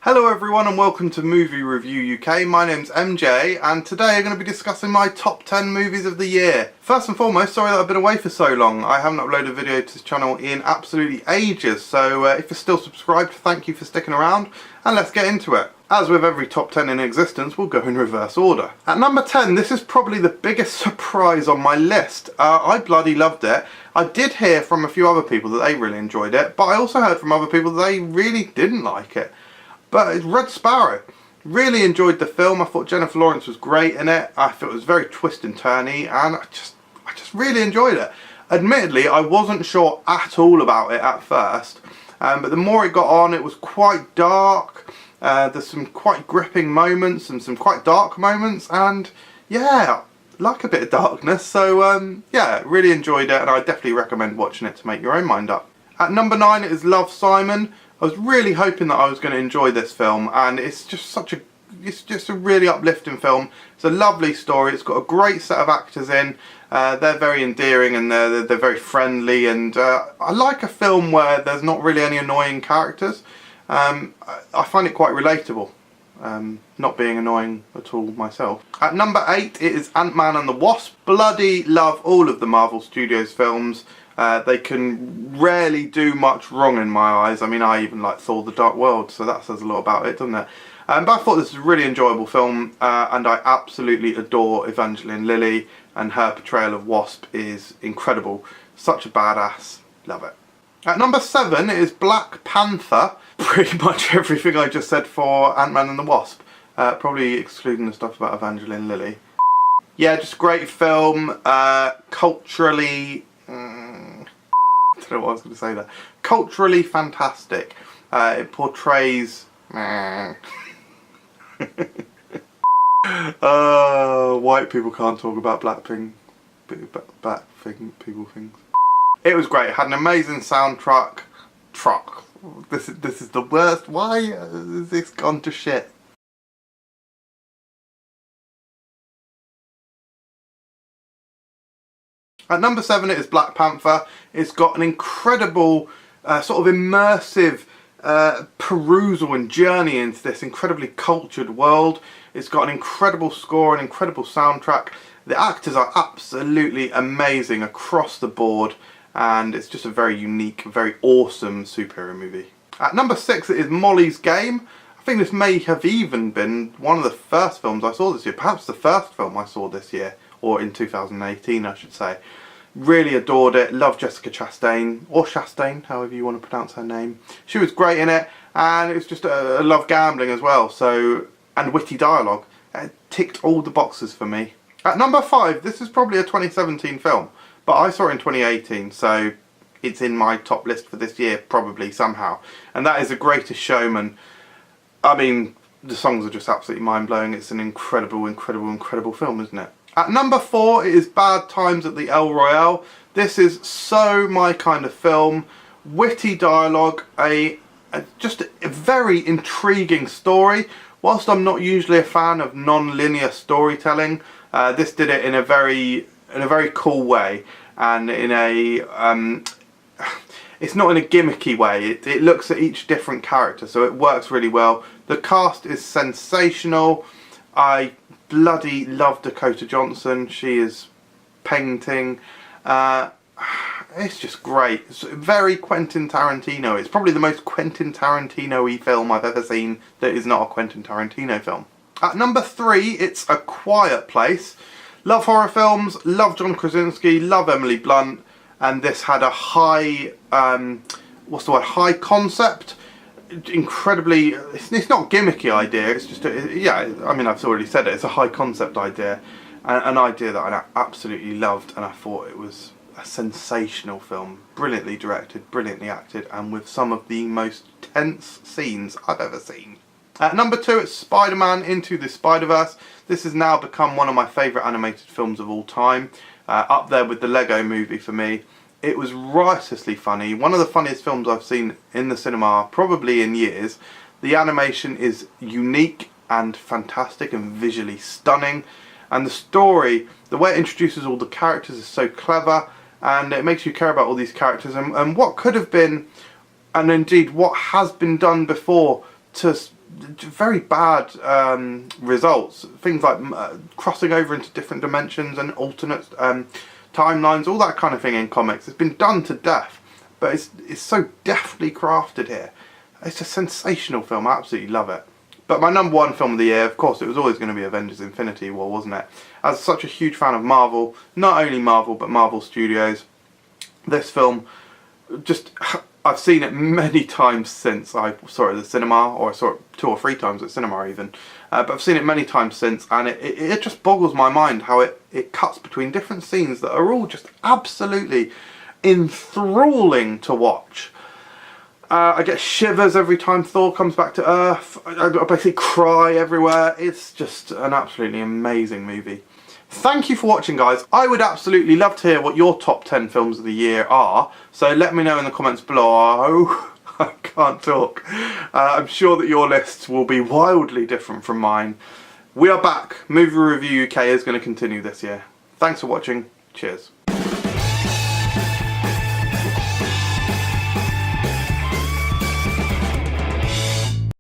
Hello everyone and welcome to Movie Review UK. My name's MJ and today I'm going to be discussing my top 10 movies of the year. First and foremost, sorry that I've been away for so long. I haven't uploaded a video to this channel in absolutely ages, so if you're still subscribed, thank you for sticking around and let's get into it. As with every top 10 in existence, we'll go in reverse order. At number 10, this is probably the biggest surprise on my list. I bloody loved it. I did hear from a few other people that they really enjoyed it, but I also heard from other people that they really didn't like it. But it's Red Sparrow. Really enjoyed the film. I thought Jennifer Lawrence was great in it. I thought it was very twist and turny, and I just really enjoyed it. Admittedly, I wasn't sure at all about it at first, but the more it got on, it was quite dark. There's some quite gripping moments and some quite dark moments, and yeah, like a bit of darkness. So yeah, really enjoyed it, and I definitely recommend watching it to make your own mind up. At number 9 is Love, Simon. I was really hoping that I was going to enjoy this film, and it's just a really uplifting film. It's a lovely story. It's got a great set of actors in. They're very endearing and they're very friendly, and I like a film where there's not really any annoying characters. I find it quite relatable, not being annoying at all myself. At number 8 it is Ant-Man and the Wasp. Bloody love all of the Marvel Studios films. They can rarely do much wrong in my eyes. I mean, I even like Thor: The Dark World, so that says a lot about it, doesn't it? But I thought this was a really enjoyable film, and I absolutely adore Evangeline Lilly, and her portrayal of Wasp is incredible. Such a badass. Love it. At number 7 is Black Panther. Pretty much everything I just said for Ant-Man and the Wasp, probably excluding the stuff about Evangeline Lilly. Yeah, just great film, culturally... I don't know what I was going to say there. Culturally fantastic. It portrays... white people can't talk about black things. It was great. It had an amazing soundtrack. This is the worst. Why has this gone to shit? At number 7 it is Black Panther. It's got an incredible sort of immersive perusal and journey into this incredibly cultured world. It's got an incredible score, an incredible soundtrack. The actors are absolutely amazing across the board, and it's just a very unique, very awesome superhero movie. At number 6 it is Molly's Game. I think this may have even been one of the first films I saw this year, perhaps the first film I saw this year, or in 2018 I should say. Really adored it, loved Jessica Chastain, or Chastain, however you want to pronounce her name. She was great in it, and it was just a love gambling as well, so, and witty dialogue. It ticked all the boxes for me. At number 5, this is probably a 2017 film, but I saw it in 2018, so it's in my top list for this year, probably, somehow. And that is The Greatest Showman. I mean, the songs are just absolutely mind-blowing. It's an incredible, incredible, incredible film, isn't it? At number 4 it is Bad Times at the El Royale. This is so my kind of film. Witty dialogue, just a very intriguing story. Whilst I'm not usually a fan of non-linear storytelling, this did it in a very cool way, and in a it's not in a gimmicky way. It looks at each different character, so it works really well. The cast is sensational. I bloody love Dakota Johnson. She is painting. It's just great. It's very Quentin Tarantino. It's probably the most Quentin Tarantino-y film I've ever seen that is not a Quentin Tarantino film. At number 3 it's A Quiet Place. Love horror films, love John Krasinski, love Emily Blunt, and this had a high high concept. Incredibly, it's not gimmicky idea, it's just yeah, I mean, I've already said it, it's a high concept idea, an idea that I absolutely loved, and I thought it was a sensational film, brilliantly directed, brilliantly acted, and with some of the most tense scenes I've ever seen. At number 2 it's SpiderMan Into the SpiderVerse. This has now become one of my favourite animated films of all time, up there with the Lego Movie for me. It was riotously funny, one of the funniest films I've seen in the cinema probably in years. The animation is unique and fantastic and visually stunning, and the story, the way it introduces all the characters is so clever, and it makes you care about all these characters and what could have been, and indeed what has been done before to very bad results. Things like crossing over into different dimensions and alternate timelines, all that kind of thing in comics. It's been done to death, but it's so deftly crafted here. It's a sensational film. I absolutely love it. But my number one film of the year, of course, it was always going to be Avengers Infinity War, wasn't it? As such a huge fan of Marvel, not only Marvel, but Marvel Studios, this film, just, I've seen it many times since I saw it at the cinema, or I saw it 2 or 3 times at cinema even. But I've seen it many times since, and it just boggles my mind how it cuts between different scenes that are all just absolutely enthralling to watch. I get shivers every time Thor comes back to Earth. I basically cry everywhere. It's just an absolutely amazing movie. Thank you for watching, guys. I would absolutely love to hear what your top 10 films of the year are. So let me know in the comments below. I can't talk. I'm sure that your lists will be wildly different from mine. We are back. Movie Review UK is going to continue this year. Thanks for watching. Cheers.